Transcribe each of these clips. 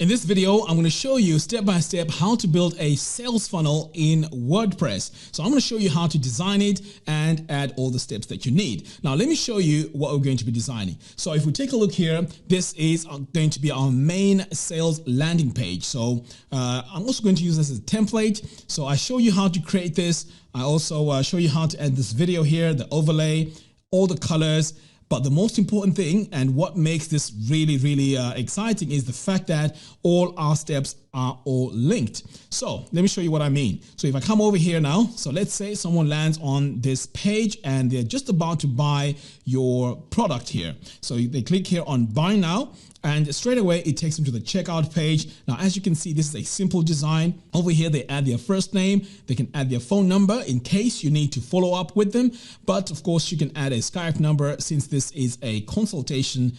In this video, I'm going to show you step by step how to build a sales funnel in WordPress. So I'm going to show you how to design it and add all the steps that you need. Now, let me show you what we're going to be designing. So if we take a look here, this is going to be our main sales landing page. So I'm also going to use this as a template. So I show you how to create this. I also show you how to add this video here, the overlay, all the colors. But the most important thing and what makes this really exciting is the fact that all our steps are all linked. So let me show you what I mean. So if I come over here now, so let's say someone lands on this page and they're just about to buy your product here. So they click here on buy now, and straight away it takes them to the checkout page. Now, as you can see, this is a simple design. Over here, they add their first name. They can add their phone number in case you need to follow up with them. But of course, you can add a Skype number since this is a consultation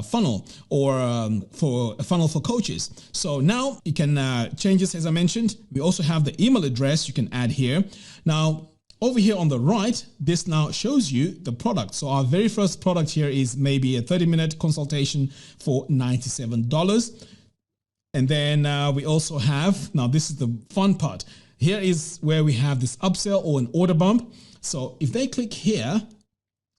funnel or for a funnel for coaches. So now you can change this, as I mentioned. We also have the email address you can add here. Now, over here on the right, this now shows you the product. So our very first product here is maybe a 30-minute consultation for $97. And then we also have, now this is the fun part. Here is where we have this upsell or an order bump. So if they click here,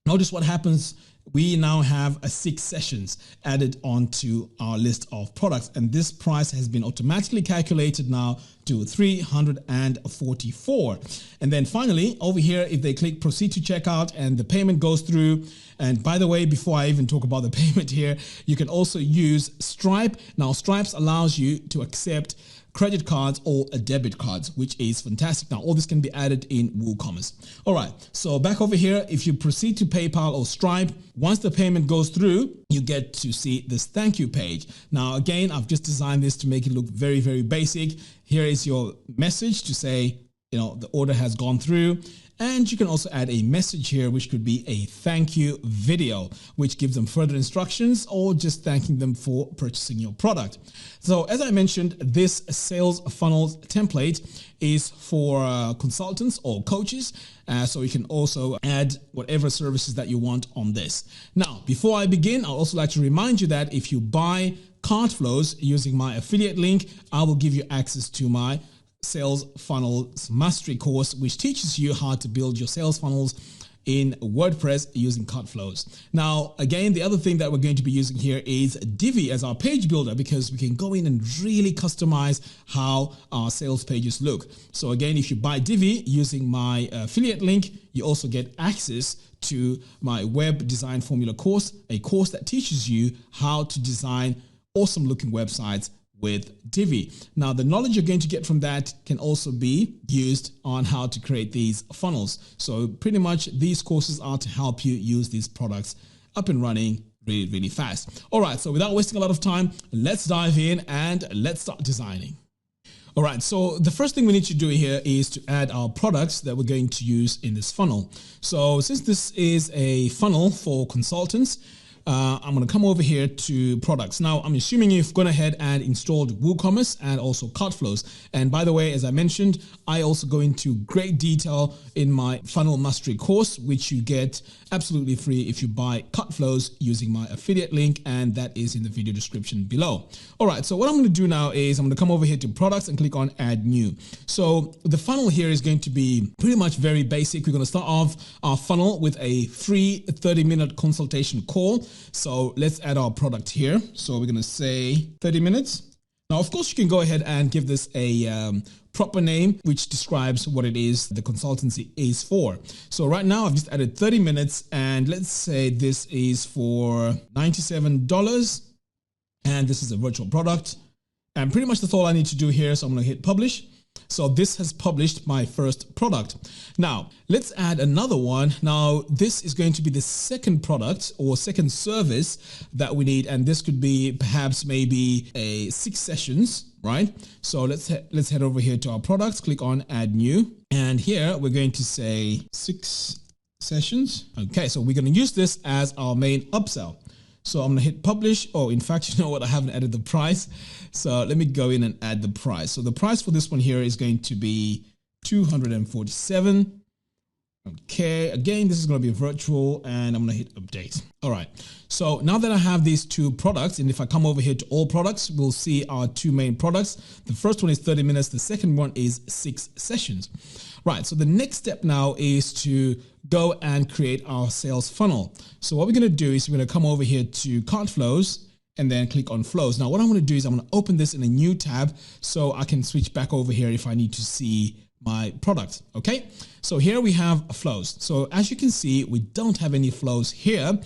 notice what happens. We now have 6 sessions added onto our list of products, and this price has been automatically calculated now to $344. And then finally over here, if they click proceed to checkout and the payment goes through, and by the way, before I even talk about the payment here, you can also use Stripe. Now Stripe allows you to accept credit cards or debit cards, which is fantastic. Now, all this can be added in WooCommerce. All right, so back over here, if you proceed to PayPal or Stripe, once the payment goes through, you get to see this thank you page. Now, again, I've just designed this to make it look very basic. Here is your message to say, you know, the order has gone through. And you can also add a message here, which could be a thank you video, which gives them further instructions or just thanking them for purchasing your product. So as I mentioned, this sales funnels template is for consultants or coaches. So you can also add whatever services that you want on this. Now, before I begin, I'd also like to remind you that if you buy cart flows using my affiliate link, I will give you access to my Sales Funnels Mastery course, which teaches you how to build your sales funnels in WordPress using cart flows. Now, again, the other thing that we're going to be using here is Divi as our page builder, because we can go in and really customize how our sales pages look. So again, if you buy Divi using my affiliate link, you also get access to my web design formula course, a course that teaches you how to design awesome looking websites with Divi. Now, the knowledge you're going to get from that can also be used on how to create these funnels. So pretty much these courses are to help you use these products up and running really fast. All right, so without wasting a lot of time, let's dive in and let's start designing. All right, so the first thing we need to do here is to add our products that we're going to use in this funnel. So since this is a funnel for consultants, I'm going to come over here to products. Now, I'm assuming you've gone ahead and installed WooCommerce and also cart flows. And by the way, as I mentioned, I also go into great detail in my funnel mastery course, which you get absolutely free if you buy cart flows using my affiliate link. And that is in the video description below. All right. So what I'm going to do now is I'm going to come over here to products and click on add new. So the funnel here is going to be pretty much very basic. We're going to start off our funnel with a free 30-minute consultation call. So let's add our product here. So we're going to say 30 minutes. Now, of course, you can go ahead and give this a proper name, which describes what it is the consultancy is for. So right now I've just added 30 minutes, and let's say this is for $97 and this is a virtual product. And pretty much that's all I need to do here. So I'm going to hit publish. So this has published my first product. Now let's add another one. Now this is going to be the second product or second service that we need. And this could be perhaps maybe 6 sessions, right? So let's head over here to our products, click on add new. And here we're going to say 6 sessions. Okay, so we're going to use this as our main upsell. So I'm going to hit publish. Oh, in fact, you know what? I haven't added the price. So let me go in and add the price. So the price for this one here is going to be $247. Okay, again, this is going to be virtual and I'm going to hit update. All right. So now that I have these two products, and if I come over here to all products, we'll see our two main products. The first one is 30 minutes. The second one is 6 sessions. Right. So the next step now is to go and create our sales funnel. So what we're going to do is we're going to come over here to cart flows and then click on flows. Now, what I'm going to do is I'm going to open this in a new tab so I can switch back over here if I need to see my product. Okay, so here we have flows. So as you can see, we don't have any flows here.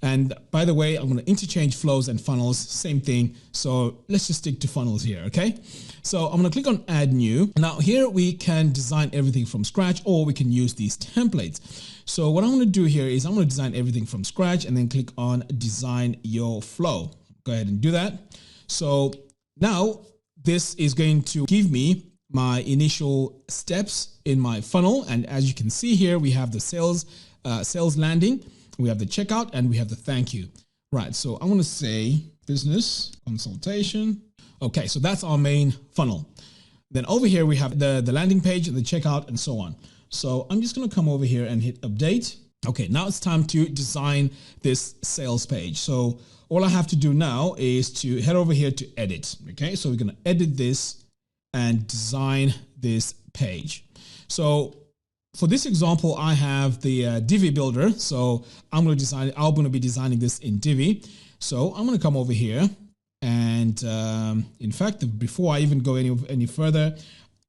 And by the way, I'm going to interchange flows and funnels, same thing. So let's just stick to funnels here. Okay, so I'm going to click on add new. Now here we can design everything from scratch, or we can use these templates. So what I'm going to do here is I'm going to design everything from scratch and then click on design your flow. Go ahead and do that. So now this is going to give me my initial steps in my funnel. And as you can see here, we have the sales landing, we have the checkout, and we have the thank you. Right. So I want to say business consultation. Okay. So that's our main funnel. Then over here, we have the landing page and the checkout and so on. So I'm just going to come over here and hit update. Okay. Now it's time to design this sales page. So all I have to do now is to head over here to edit. Okay. So we're going to edit this and design this page. So for this example, I have the Divi builder. So I'm going to be designing this in Divi. So I'm going to come over here and in fact, before I even go any further,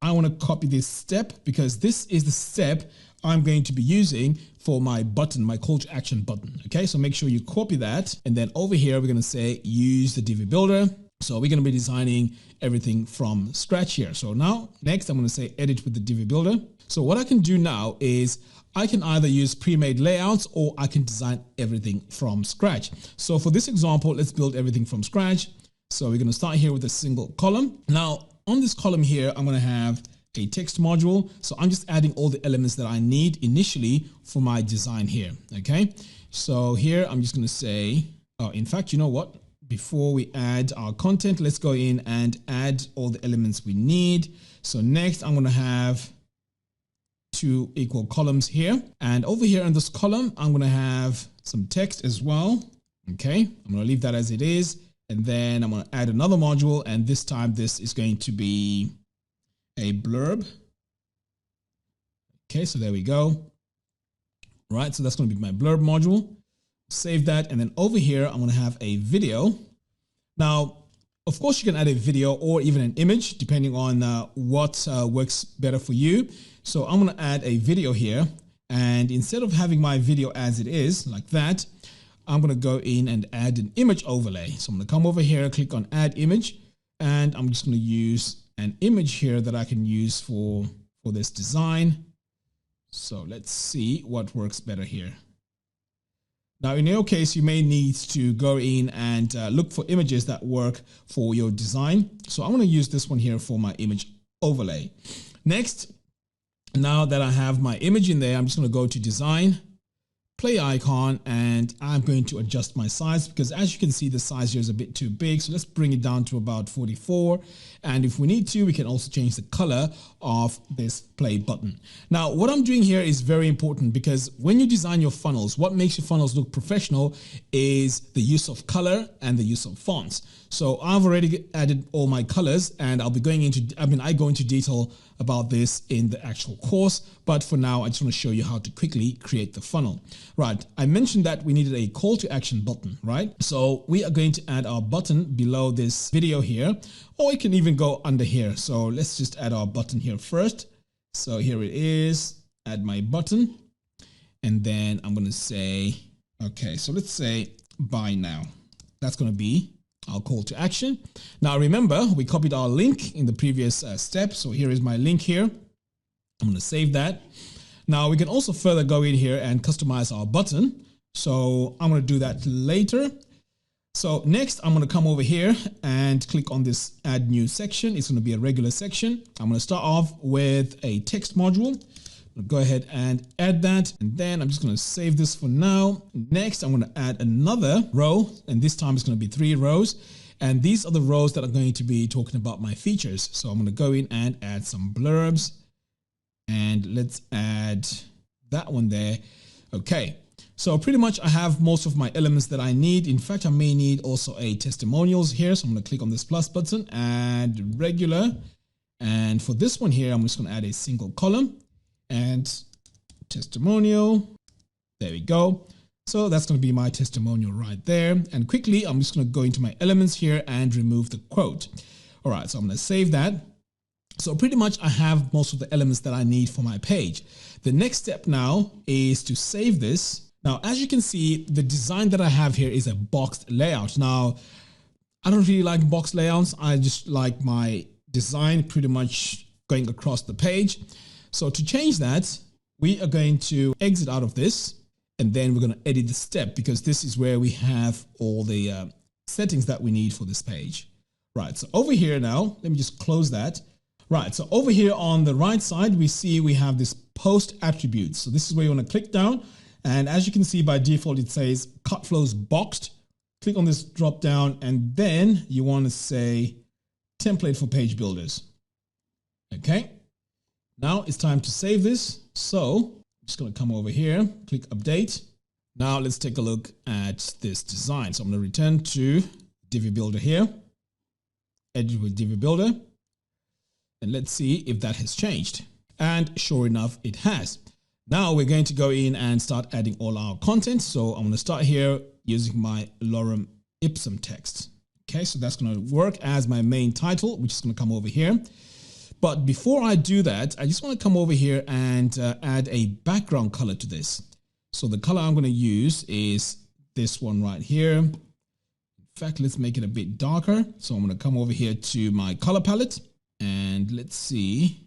I want to copy this step because this is the step I'm going to be using for my button, my call to action button. Okay, so make sure you copy that. And then over here, we're going to say use the Divi builder. So we're going to be designing everything from scratch here. So now next I'm going to say edit with the Divi builder. So what I can do now is I can either use pre-made layouts or I can design everything from scratch. So for this example, let's build everything from scratch. So we're going to start here with a single column. Now on this column here, I'm going to have a text module. So I'm just adding all the elements that I need initially for my design here. Okay. So here I'm just going to say, oh, in fact, you know what? Before we add our content, let's go in and add all the elements we need. So next I'm going to have 2 equal columns here. And over here in this column, I'm going to have some text as well. Okay. I'm going to leave that as it is. And then I'm going to add another module. And this time this is going to be a blurb. Okay. So there we go. Right. So that's going to be my blurb module. Save that. And then over here, I'm going to have a video. Now, of course, you can add a video or even an image, depending on what works better for you. So I'm going to add a video here. And instead of having my video as it is like that, I'm going to go in and add an image overlay. So I'm going to come over here, click on add image, and I'm just going to use an image here that I can use for this design. So let's see what works better here. Now, in your case, you may need to go in and look for images that work for your design. So I'm going to use this one here for my image overlay. Next, now that I have my image in there, I'm just going to go to design, play icon, and I'm going to adjust my size because as you can see, the size here is a bit too big. So let's bring it down to about 44. And if we need to, we can also change the color of this play button. Now, what I'm doing here is very important because when you design your funnels, what makes your funnels look professional is the use of color and the use of fonts. So I've already added all my colors and I'll be going into, I go into detail about this in the actual course, but for now, I just want to show you how to quickly create the funnel. Right. I mentioned that we needed a call to action button, right? So we are going to add our button below this video here, or it can even go under here. So let's just add our button here first. So here it is, add my button. And then I'm going to say, okay, so let's say buy now. That's going to be our call to action. Now, remember, we copied our link in the previous step. So here is my link here. I'm going to save that. Now we can also further go in here and customize our button. So I'm going to do that later. So next I'm going to come over here and click on this add new section. It's going to be a regular section. I'm going to start off with a text module. Go ahead and add that. And then I'm just going to save this for now. Next, I'm going to add another row. And this time it's going to be 3 rows. And these are the rows that are going to be talking about my features. So I'm going to go in and add some blurbs. And let's add that one there. Okay. So pretty much I have most of my elements that I need. In fact, I may need also a testimonials here. So I'm going to click on this plus button, add regular. And for this one here, I'm just going to add a single column and testimonial. There we go. So that's going to be my testimonial right there. And quickly, I'm just going to go into my elements here and remove the quote. All right, so I'm going to save that. So pretty much I have most of the elements that I need for my page. The next step now is to save this. Now, as you can see, the design that I have here is a boxed layout. Now, I don't really like box layouts. I just like my design pretty much going across the page. So to change that, we are going to exit out of this, and then we're going to edit the step, because this is where we have all the settings that we need for this page. Right, so over here now, let me just close that. Right, so over here on the right side, we have this post attributes. So this is where you want to click down. And as you can see, by default, it says cut flows boxed. Click on this drop down, and then you want to say template for page builders. Okay. Now it's time to save this. So I'm just going to come over here, click update. Now let's take a look at this design. So I'm going to return to Divi Builder here, edit with Divi Builder, and let's see if that has changed. And sure enough, it has. Now we're going to go in and start adding all our content. So I'm going to start here using my lorem ipsum text. Okay, so that's going to work as my main title, which is going to come over here. But before I do that, I just want to come over here and add a background color to this. So the color I'm going to use is this one right here. In fact, let's make it a bit darker. So I'm going to come over here to my color palette, and let's see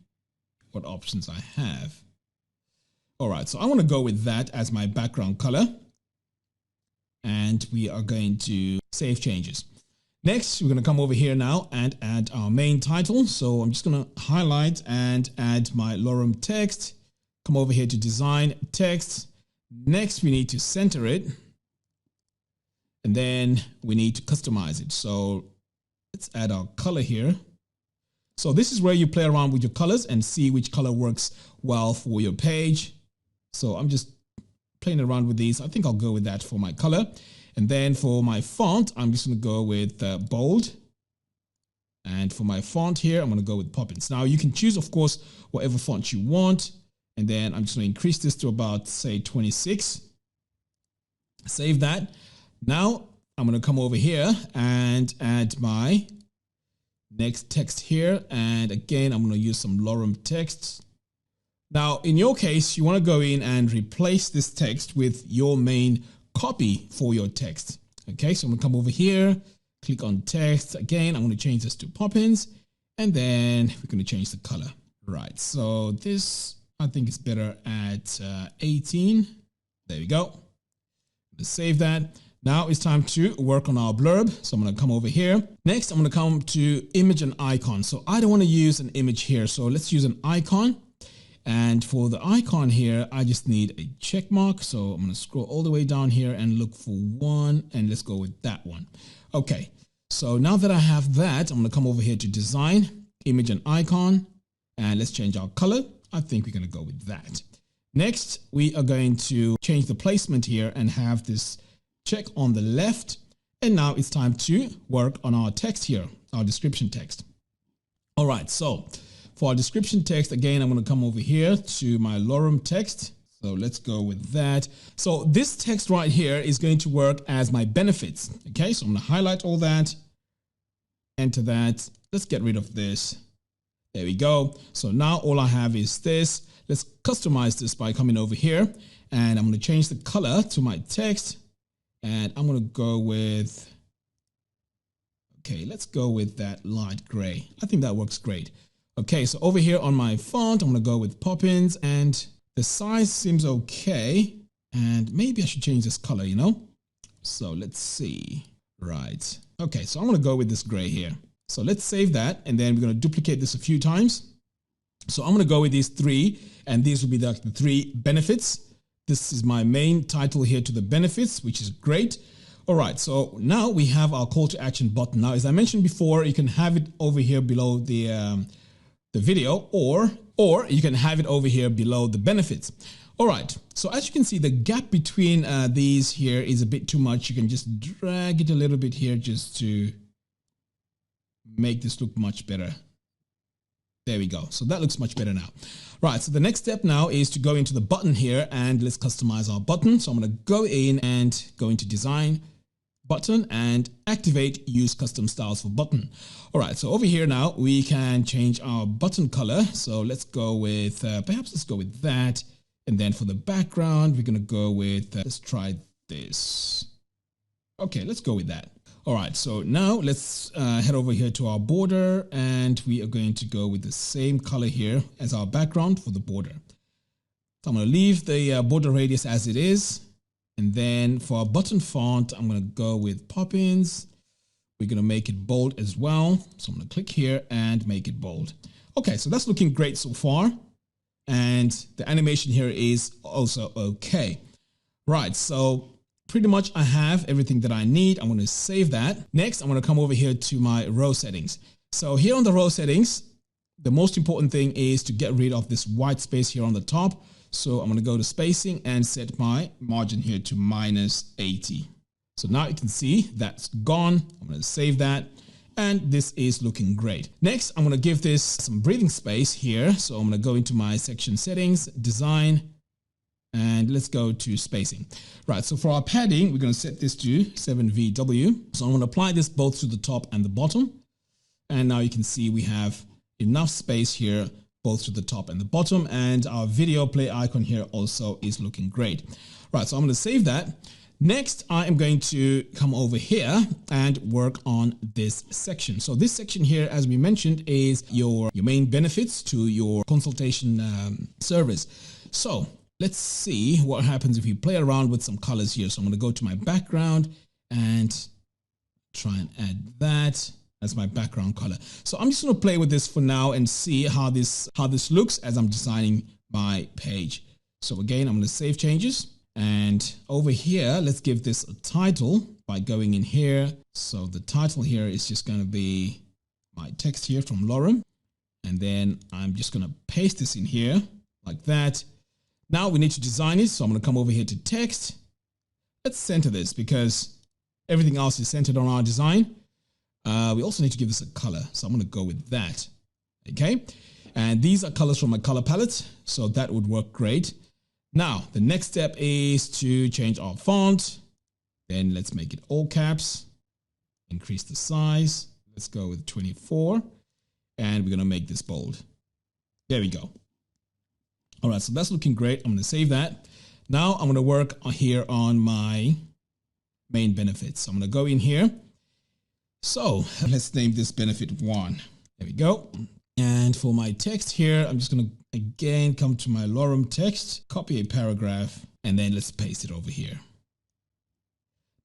what options I have. All right, so I want to go with that as my background color, and we are going to save changes. Next, we're going to come over here now and add our main title. So I'm just going to highlight and add my lorem text. Come over here to design text. Next, we need to center it, and then we need to customize it. So let's add our color here. So this is where you play around with your colors and see which color works well for your page. So I'm just playing around with these. I think I'll go with that for my color. And then for my font, I'm just going to go with bold. And for my font here, I'm going to go with Poppins. Now you can choose, of course, whatever font you want. And then I'm just going to increase this to about, say, 26. Save that. Now I'm going to come over here and add my next text here. And again, I'm going to use some lorem text. Now, in your case, you want to go in and replace this text with your main copy for your text. Okay, so I'm going to come over here, click on text. Again, I'm going to change this to Poppins, and then we're going to change the color. Right, so this, I think is better at 18. There we go. Let's save that. Now it's time to work on our blurb. So I'm going to come over here. Next, I'm going to come to image and icon. So I don't want to use an image here. So let's use an icon. And for the icon here, I just need a check mark. So I'm going to scroll all the way down here and look for one, and let's go with that one. Okay. So now that I have that, I'm going to come over here to design, image and icon, and let's change our color. I think we're going to go with that. Next, we are going to change the placement here and have this check on the left. And now it's time to work on our text here, our description text. All right. So for our description text, again, I'm going to come over here to my lorem text. So let's go with that. So this text right here is going to work as my benefits. Okay, so I'm going to highlight all that, enter that. Let's get rid of this. There we go. So now all I have is this. Let's customize this by coming over here, and I'm going to change the color to my text, and I'm going to go with, okay, let's go with that light gray. I think that works great. Okay, so over here on my font, I'm going to go with Poppins, and the size seems okay. And maybe I should change this color, you know? So let's see. Right. Okay, so I'm going to go with this gray here. So let's save that, and then we're going to duplicate this a few times. So I'm going to go with these three, and these will be the three benefits. This is my main title here to the benefits, which is great. All right, so now we have our call to action button. Now, as I mentioned before, you can have it over here below the video, or you can have it over here below the benefits. All right, so as you can see, the gap between these here is a bit too much. You can just drag it a little bit here just to make this look much better. There we go. So that looks much better now. Right, so the next step now is to go into the button here and let's customize our button. So I'm going to go in and go into design, button, and activate use custom styles for button. All right, so over here now we can change our button color. So let's go with, perhaps let's go with that. And then for the background, we're going to go with, let's try this. Okay, let's go with that. All right, so now let's head over here to our border and we are going to go with the same color here as our background for the border. So I'm going to leave the border radius as it is. And then for our button font, I'm going to go with Poppins. We're going to make it bold as well. So I'm going to click here and make it bold. Okay, so that's looking great so far. And the animation here is also okay. Right, so pretty much I have everything that I need. I'm going to save that. Next, I'm going to come over here to my row settings. So here on the row settings, the most important thing is to get rid of this white space here on the top. So I'm going to go to spacing and set my margin here to -80. So now you can see that's gone. I'm going to save that. And this is looking great. Next, I'm going to give this some breathing space here. So I'm going to go into my section settings, design, and let's go to spacing. Right, so for our padding, we're going to set this to 7VW. So I'm going to apply this both to the top and the bottom. And now you can see we have enough space here, both to the top and the bottom. And our video play icon here also is looking great. Right, so I'm going to save that. Next, I am going to come over here and work on this section. So this section here, as we mentioned, is your main benefits to your consultation service. So let's see what happens if we play around with some colors here. So I'm going to go to my background and try and add that as my background color. So I'm just going to play with this for now and see how this looks as I'm designing my page. So again, I'm going to save changes. And over here, let's give this a title by going in here. So the title here is just going to be my text here from Lorem. And then I'm just going to paste this in here like that. Now we need to design it. So I'm going to come over here to text. Let's center this because everything else is centered on our design. We also need to give this a color. So I'm going to go with that. Okay. And these are colors from my color palette. So that would work great. Now, the next step is to change our font. Then let's make it all caps, increase the size. Let's go with 24 and we're going to make this bold. There we go. All right, so that's looking great. I'm going to save that. Now I'm going to work here on my main benefits. So I'm going to go in here. So let's name this benefit 1. There we go. And for my text here, I'm just going to again come to my Lorem text, copy a paragraph, and then let's paste it over here.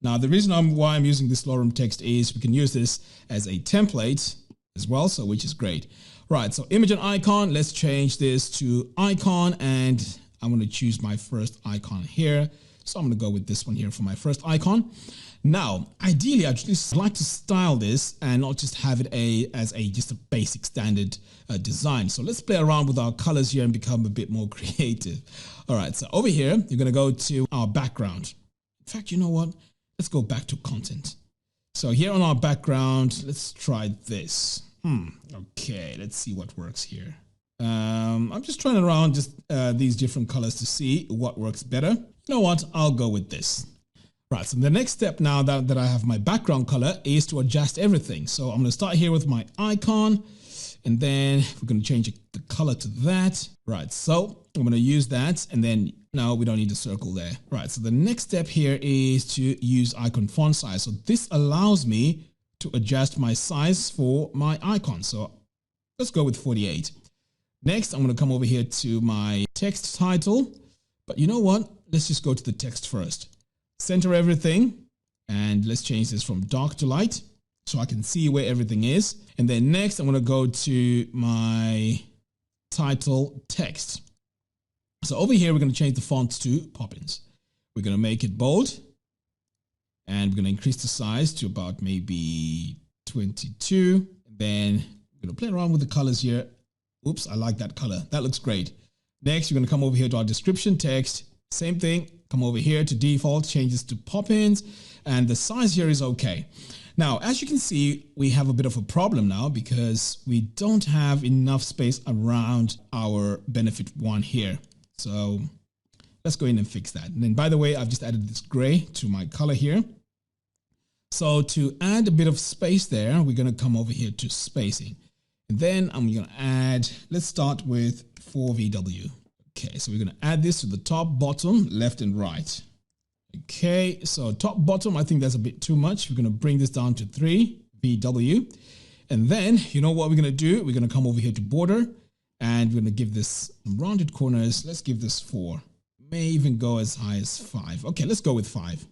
Now, the reason why I'm using this Lorem text is we can use this as a template as well, so which is great. Right, so image and icon, let's change this to icon, and I'm going to choose my first icon here. So I'm going to go with this one here for my first icon. Now, ideally, I'd just like to style this and not just have it as just a basic standard design. So let's play around with our colors here and become a bit more creative. All right, so over here, you're going to go to our background. In fact, you know what? Let's go back to content. So here on our background, let's try this. Okay, let's see what works here. I'm just trying around these different colors to see what works better. You know what? I'll go with this. Right, so the next step now that I have my background color is to adjust everything. So I'm going to start here with my icon, and then we're going to change the color to that. Right, so I'm going to use that, and then now we don't need a circle there. Right, so the next step here is to use icon font size. So this allows me to adjust my size for my icon. So let's go with 48. Next, I'm going to come over here to my text title, but you know what? Let's just go to the text first. Center everything, and let's change this from dark to light so I can see where everything is. And then next, I'm going to go to my title text. So over here, we're going to change the font to Poppins. We're going to make it bold, and we're going to increase the size to about maybe 22. Then we're going to play around with the colors here. Oops, I like that color. That looks great. Next, you're going to come over here to our description text. Same thing, come over here to default, change this to pop-ins, and the size here is okay. Now, as you can see, we have a bit of a problem now because we don't have enough space around our benefit one here. So let's go in and fix that. And then, by the way, I've just added this gray to my color here. So to add a bit of space there, we're going to come over here to spacing. And then I'm going to add, let's start with 4VW. Okay, so we're going to add this to the top, bottom, left, and right. Okay, so top, bottom, I think that's a bit too much. We're going to bring this down to 3VW. And then, you know what we're going to do? We're going to come over here to border, and we're going to give this rounded corners. Let's give this 4. May even go as high as 5. Okay, let's go with 5.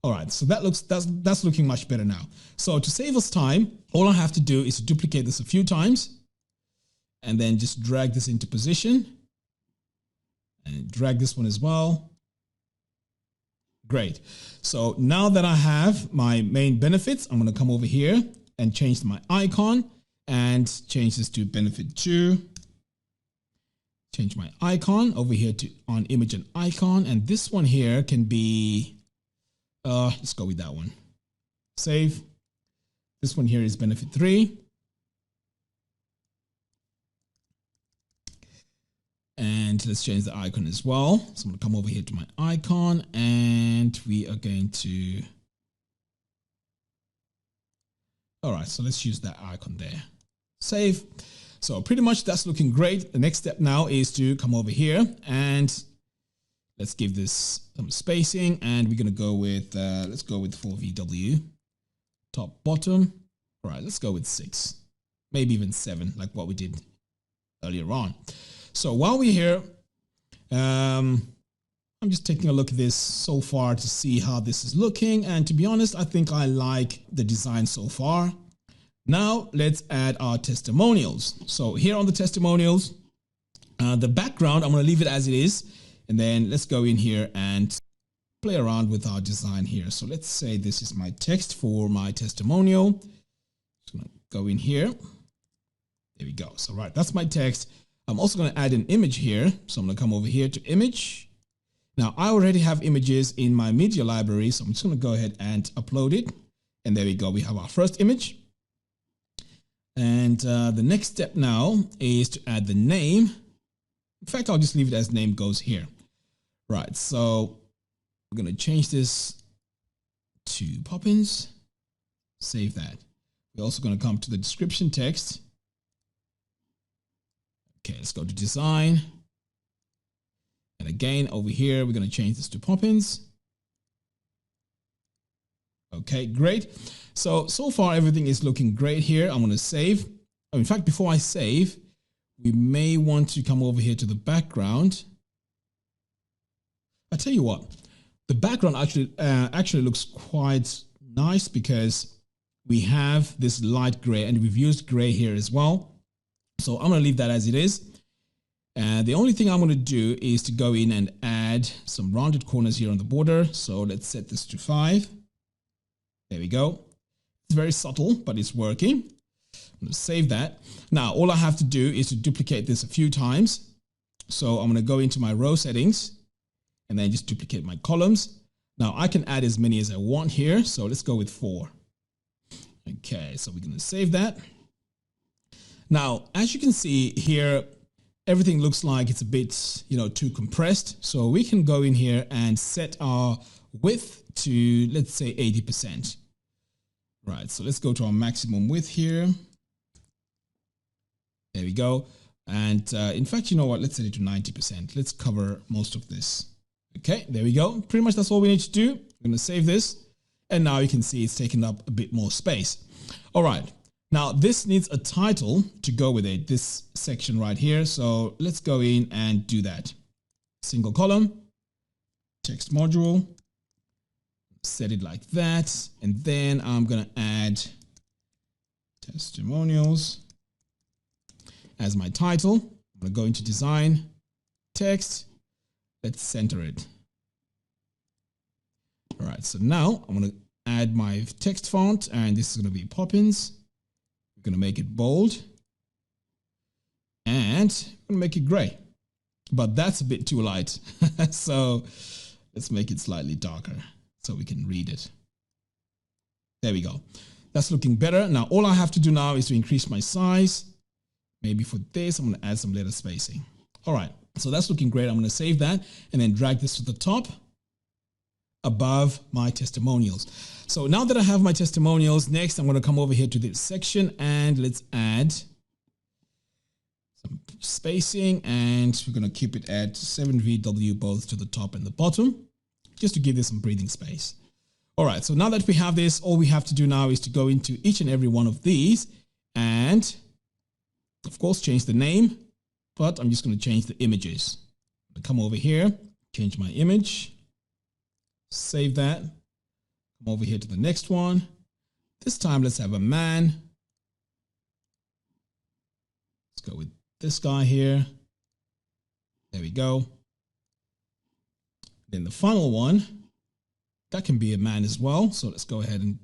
All right, so that's looking much better now. So to save us time, all I have to do is to duplicate this a few times, and then just drag this into position. And drag this one as well. Great. So now that I have my main benefits, I'm going to come over here and change my icon and change this to benefit 2. Change my icon over here to on image and icon. And this one here can be, let's go with that one. Save. This one here is benefit 3. And let's change the icon as well. So I'm going to come over here to my icon, and we are going to, all right, so let's use that icon there. Save. So pretty much that's looking great. The next step now is to come over here and let's give this some spacing, and we're going to go with, let's go with 4VW, top, bottom. All right, let's go with 6, maybe even 7, like what we did earlier on. So while we're here, I'm just taking a look at this so far to see how this is looking. And to be honest, I think I like the design so far. Now let's add our testimonials. So here on the testimonials, the background, I'm going to leave it as it is. And then let's go in here and play around with our design here. So let's say this is my text for my testimonial. Just going to go in here. There we go. So right, that's my text. I'm also going to add an image here. So I'm going to come over here to image. Now I already have images in my media library. So I'm just going to go ahead and upload it. And there we go. We have our first image. And the next step now is to add the name. In fact, I'll just leave it as name goes here. Right. So we're going to change this to Poppins. Save that. We're also going to come to the description text. Okay, let's go to design. And again, over here, we're going to change this to Poppins. Okay, great. So far, everything is looking great here. I'm going to save. Oh, in fact, before I save, we may want to come over here to the background. I tell you what, the background actually looks quite nice because we have this light gray and we've used gray here as well. So I'm going to leave that as it is. And the only thing I'm going to do is to go in and add some rounded corners here on the border. So let's set this to 5. There we go. It's very subtle, but it's working. I'm going to save that. Now, all I have to do is to duplicate this a few times. So I'm going to go into my row settings and then just duplicate my columns. Now I can add as many as I want here. So let's go with 4. Okay, so we're going to save that. Now, as you can see here, everything looks like it's a bit, too compressed. So we can go in here and set our width to, let's say, 80%. Right, so let's go to our maximum width here. There we go. And in fact, you know what? Let's set it to 90%. Let's cover most of this. Okay, there we go. Pretty much that's all we need to do. I'm going to save this. And now you can see it's taken up a bit more space. All right. Now, this needs a title to go with it, this section right here. So let's go in and do that. Single column, text module, set it like that. And then I'm going to add testimonials as my title. I'm going to go into design, text, let's center it. All right, so now I'm going to add my text font, and this is going to be Poppins. We're going to make it bold and I'm going to make it gray. but that's a bit too light. So let's make it slightly darker so we can read it. There we go. That's looking better. Now, all I have to do now is to increase my size. Maybe for this, I'm going to add some letter spacing. All right. So that's looking great. I'm going to save that and then drag this to the top above my testimonials. So now that I have my testimonials, next I'm going to come over here to this section and let's add some spacing, and we're going to keep it at 7VW both to the top and the bottom, just to give this some breathing space. All right, so now that we have this, all we have to do now is to go into each and every one of these and, of course, change the name, but I'm just going to change the images. I'm going to come over here, change my image, save that, come over here to the next one. This time, let's have a man. Let's go with this guy here. There we go. Then the final one, that can be a man as well. So let's go ahead and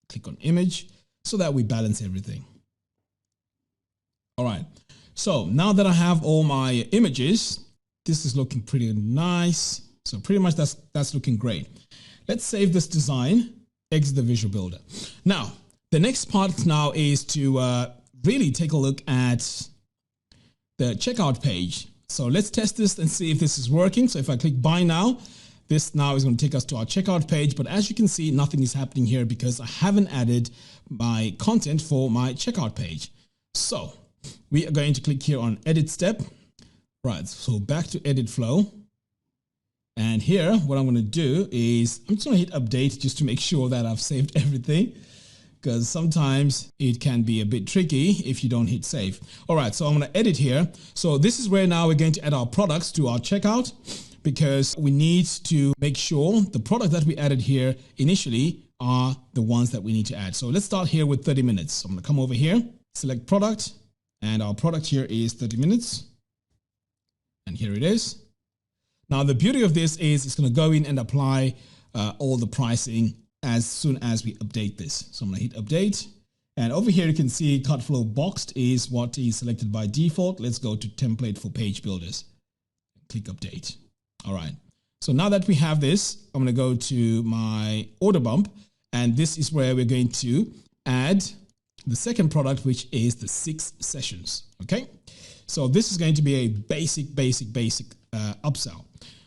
click on image so that we balance everything. All right. So now that I have all my images, this is looking pretty nice. So pretty much that's looking great. Let's save this design, exit the Visual Builder. Now, the next part now is to really take a look at the checkout page. So let's test this and see if this is working. So if I click buy now, this now is going to take us to our checkout page. But as you can see, nothing is happening here because I haven't added my content for my checkout page. So we are going to click here on edit step. Right, so back to edit flow. And here, what I'm going to do is I'm just going to hit update just to make sure that I've saved everything, because sometimes it can be a bit tricky if you don't hit save. All right, so I'm going to edit here. So this is where now we're going to add our products to our checkout, because we need to make sure the product that we added here initially are the ones that we need to add. So let's start here with 30 minutes. So I'm going to come over here, select product, and our product here is 30 minutes. And here it is. Now, the beauty of this is it's going to go in and apply all the pricing as soon as we update this. So I'm going to hit update. And over here, you can see cart flow boxed is what is selected by default. Let's go to template for page builders. Click update. All right. So now that we have this, I'm going to go to my order bump. And this is where we're going to add the second product, which is the 6 sessions. Okay. So this is going to be a basic upsell.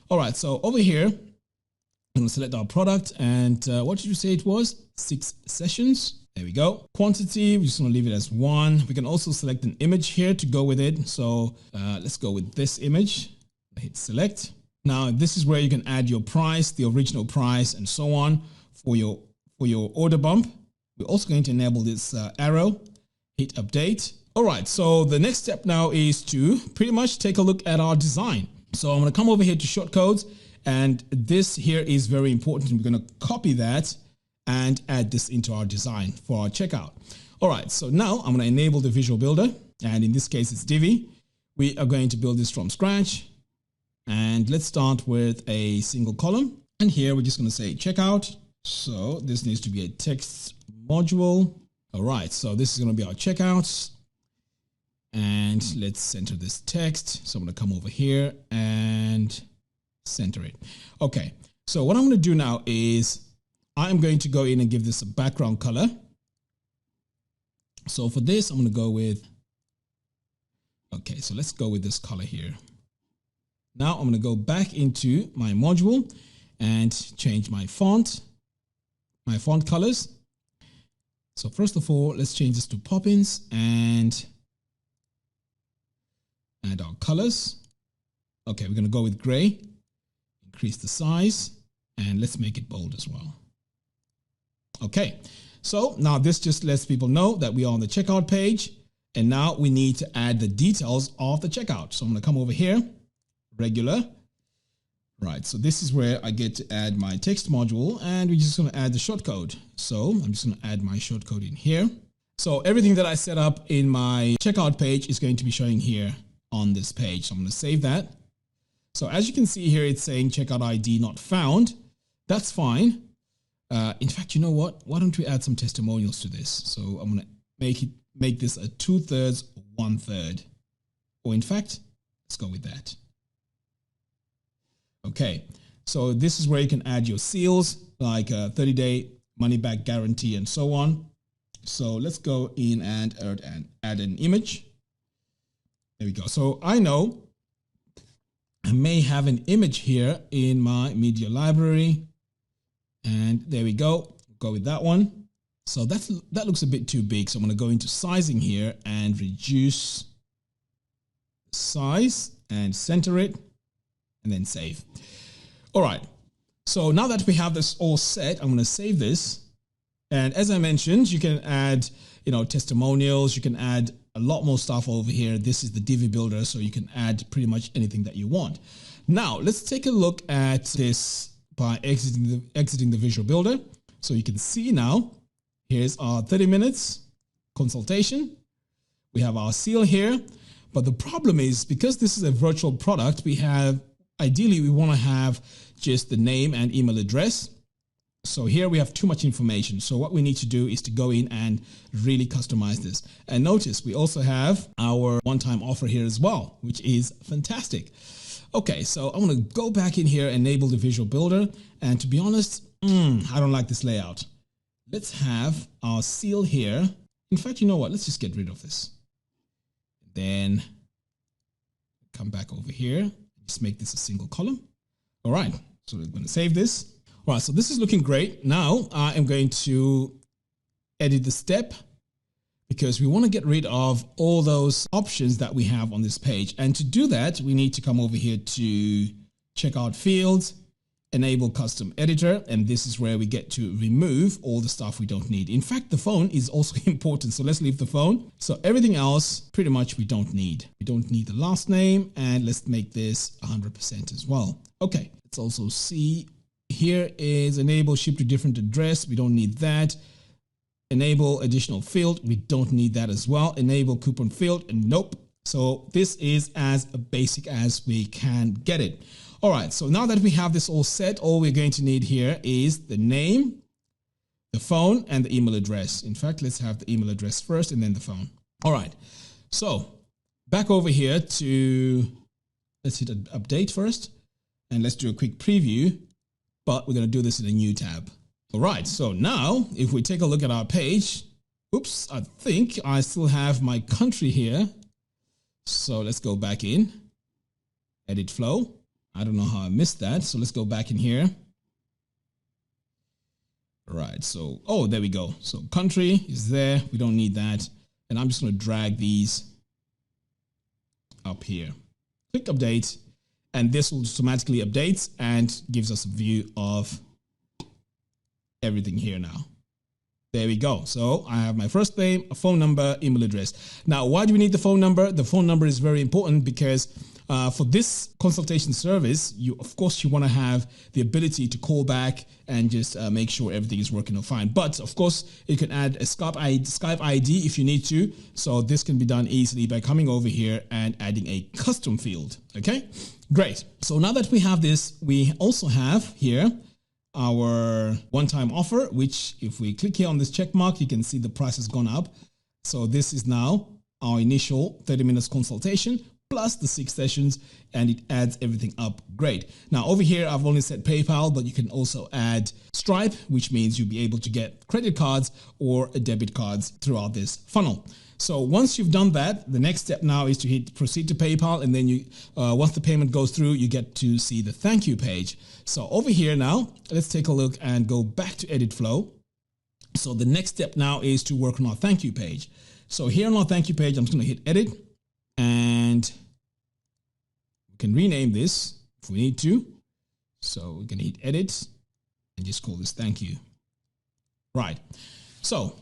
All right. So over here, I'm going to select our product, and what did you say it was? 6 sessions. There we go. Quantity, we're just going to leave it as 1. We can also select an image here to go with it. So let's go with this image. Hit select. Now, this is where you can add your price, the original price, and so on for your order bump. We're also going to enable this arrow. Hit update. All right. So the next step now is to pretty much take a look at our design. So I'm going to come over here to shortcodes. And this here is very important. We're going to copy that and add this into our design for our checkout. All right, so now I'm going to enable the Visual Builder. And in this case, it's Divi. We are going to build this from scratch. And let's start with a single column. And here we're just going to say checkout. So this needs to be a text module. All right, so this is going to be our checkouts. And let's center this text. So I'm going to come over here and center it. Okay, so what I'm going to do now is I'm going to go in and give this a background color. So for this, I'm going to go with, okay, so let's go with this color here. Now I'm going to go back into my module and change my font colors. So first of all, let's change this to Poppins and add our colors. Okay, we're going to go with gray. Increase the size, and let's make it bold as well. Okay, so now this just lets people know that we are on the checkout page, and now we need to add the details of the checkout. So I'm going to come over here, regular. Right, so this is where I get to add my text module, and we're just going to add the shortcode. So I'm just going to add my shortcode in here. So everything that I set up in my checkout page is going to be showing here on this page. So I'm going to save that. So as you can see here, it's saying checkout ID not found. That's fine. In fact, you know what? Why don't we add some testimonials to this? So I'm going to make this a 2/3 or 1/3. Or in fact, let's go with that. Okay, so this is where you can add your seals, like a 30-day money back guarantee and so on. So let's go in and add an image. There we go. So I know I may have an image here in my media library, and there we go. Go with that one. So that looks a bit too big. So I'm going to go into sizing here and reduce size and center it, and then save. All right. So now that we have this all set, I'm going to save this. And as I mentioned, you can add, testimonials. You can add a lot more stuff over here. This is the Divi builder, so you can add pretty much anything that you want. Now, let's take a look at this by exiting the Visual Builder. So you can see now, here's our 30 minutes consultation. We have our seal here. But the problem is, because this is a virtual product, ideally we want to have just the name and email address. So here we have too much information. So what we need to do is to go in and really customize this. And notice we also have our one-time offer here as well, which is fantastic. Okay, so I'm going to go back in here, enable the Visual Builder. And to be honest, I don't like this layout. Let's have our seal here. In fact, you know what? Let's just get rid of this. Then come back over here. Just make this a single column. All right, so we're going to save this. All right, so this is looking great. Now I am going to edit the step because we want to get rid of all those options that we have on this page. And to do that, we need to come over here to checkout fields, enable custom editor. And this is where we get to remove all the stuff we don't need. In fact, the phone is also important. So let's leave the phone. So everything else, pretty much we don't need. We don't need the last name, and let's make this 100% as well. Okay, let's also see. Here is enable ship to different address. We don't need that. Enable additional field. We don't need that as well. Enable coupon field, and nope. So this is as basic as we can get it. All right. So now that we have this all set, all we're going to need here is the name, the phone, and the email address. In fact, let's have the email address first and then the phone. All right. So back over here to, let's hit update first, and let's do a quick preview. But we're going to do this in a new tab. All right, so now if we take a look at our page, oops, I think I still have my country here. So let's go back in, edit flow. I don't know how I missed that. So let's go back in here. All right, so, oh, there we go. So country is there. We don't need that. And I'm just going to drag these up here. Click update. And this will automatically update and gives us a view of everything here now. There we go. So I have my first name, a phone number, email address. Now, why do we need the phone number? The phone number is very important because for this consultation service, of course, you want to have the ability to call back and just make sure everything is working fine. But of course, you can add a Skype ID if you need to. So this can be done easily by coming over here and adding a custom field. Okay, great. So now that we have this, we also have here our one-time offer, which if we click here on this check mark, you can see the price has gone up. So this is now our initial 30 minutes consultation plus the 6 sessions, and it adds everything up. Great. Now over here, I've only set PayPal, but you can also add Stripe, which means you'll be able to get credit cards or debit cards throughout this funnel. So once you've done that, the next step now is to hit proceed to PayPal. And then once the payment goes through, you get to see the thank you page. So over here now, let's take a look and go back to edit flow. So the next step now is to work on our thank you page. So here on our thank you page, I'm just going to hit edit, and we can rename this if we need to. So we can hit edit and just call this thank you. Right. So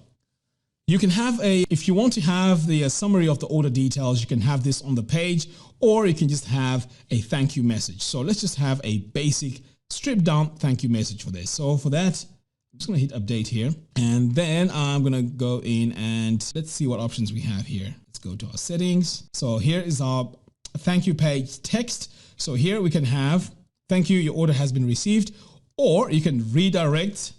you can have if you want to have the summary of the order details, you can have this on the page, or you can just have a thank you message. So let's just have a basic stripped down thank you message for this. So for that, I'm just going to hit update here, and then I'm going to go in and let's see what options we have here. Let's go to our settings. So here is our thank you page text. So here we can have thank you, your order has been received, or you can redirect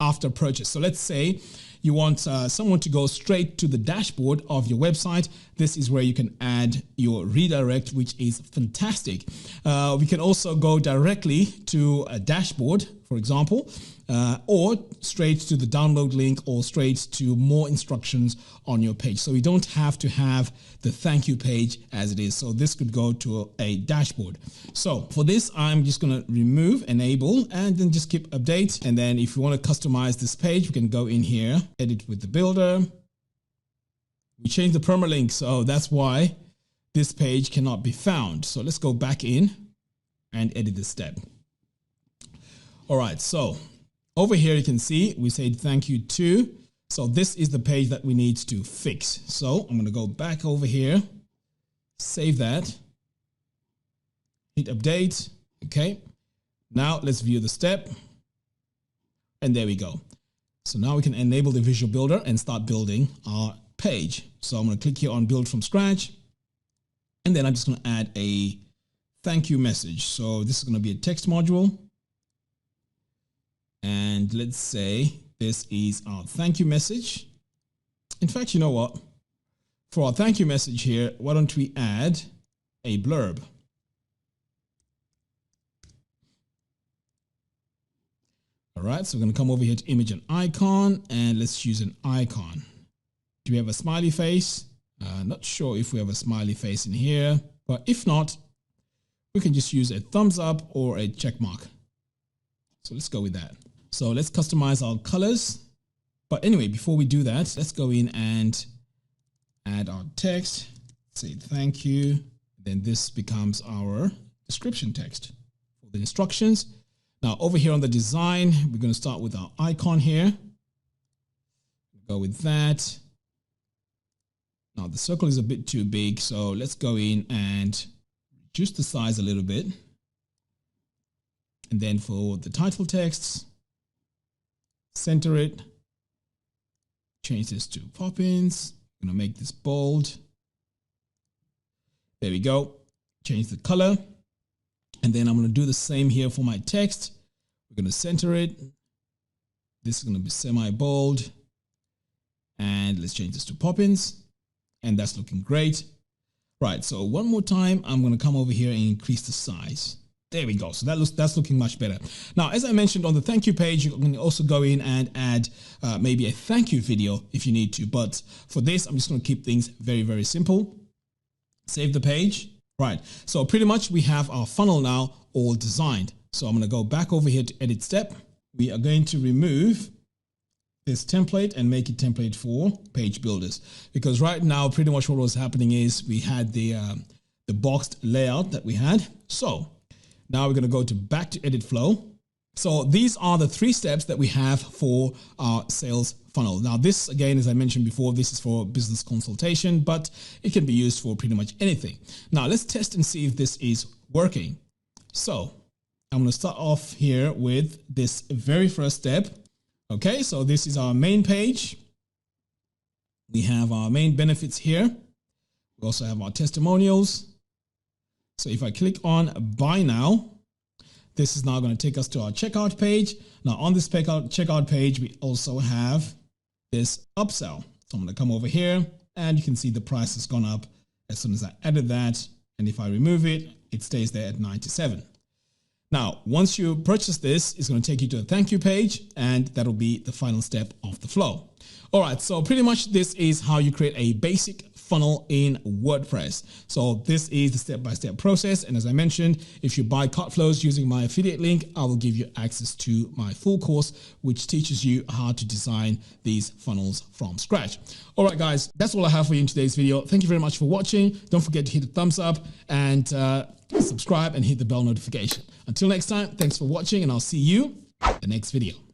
after purchase. So let's say you want someone to go straight to the dashboard of your website, this is where you can add your redirect, which is fantastic. We can also go directly to a dashboard, for example, or straight to the download link, or straight to more instructions on your page. So we don't have to have the thank you page as it is. So this could go to a dashboard. So for this, I'm just going to remove enable and then just keep update. And then if you want to customize this page, we can go in here, edit with the builder. We changed the permalink, so that's why this page cannot be found. So let's go back in and edit this step. All right, so over here you can see we said thank you to. So this is the page that we need to fix. So I'm going to go back over here, save that, hit update. Okay, now let's view the step. And there we go. So now we can enable the visual builder and start building our page. So I'm going to click here on build from scratch. And then I'm just going to add a thank you message. So this is going to be a text module. And let's say this is our thank you message. In fact, you know what? For our thank you message here, why don't we add a blurb? All right, so we're going to come over here to image and icon, and let's choose an icon. Do we have a smiley face? Not sure if we have a smiley face in here, but if not, we can just use a thumbs up or a check mark. So let's go with that. So let's customize our colors. But anyway, before we do that, let's go in and add our text, say thank you. Then this becomes our description text for the instructions. Now over here on the design, we're going to start with our icon here. Go with that. Now the circle is a bit too big, so let's go in and reduce the size a little bit. And then for the title texts, center it, change this to pop-ins. I'm going to make this bold. There we go. Change the color. And then I'm going to do the same here for my text. We're going to center it. This is going to be semi-bold. And let's change this to pop-ins. And that's looking great. Right, so one more time, I'm going to come over here and increase the size. There we go. So that's looking much better. Now, as I mentioned on the thank you page, you can also go in and add maybe a thank you video if you need to. But for this, I'm just going to keep things very, very simple. Save the page. Right. So pretty much we have our funnel now all designed. So I'm going to go back over here to edit step. We are going to remove this template and make it template for page builders, because right now pretty much what was happening is we had the boxed layout that we had. So now we're going to go to back to edit flow. So these are the 3 steps that we have for our sales funnel. Now this, again, as I mentioned before, this is for business consultation, but it can be used for pretty much anything. Now let's test and see if this is working. So I'm going to start off here with this very first step. Okay, so this is our main page. We have our main benefits here. We also have our testimonials. So if I click on buy now, this is now going to take us to our checkout page. Now on this checkout page, we also have this upsell. So I'm going to come over here and you can see the price has gone up as soon as I added that. And if I remove it, it stays there at 97. Now, once you purchase this, it's going to take you to a thank you page, and that'll be the final step of the flow. All right, so pretty much this is how you create a basic funnel in WordPress. So this is the step-by-step process. And as I mentioned, if you buy cart flows using my affiliate link, I will give you access to my full course, which teaches you how to design these funnels from scratch. All right, guys, that's all I have for you in today's video. Thank you very much for watching. Don't forget to hit the thumbs up and subscribe and hit the bell notification. Until next time, thanks for watching, and I'll see you in the next video.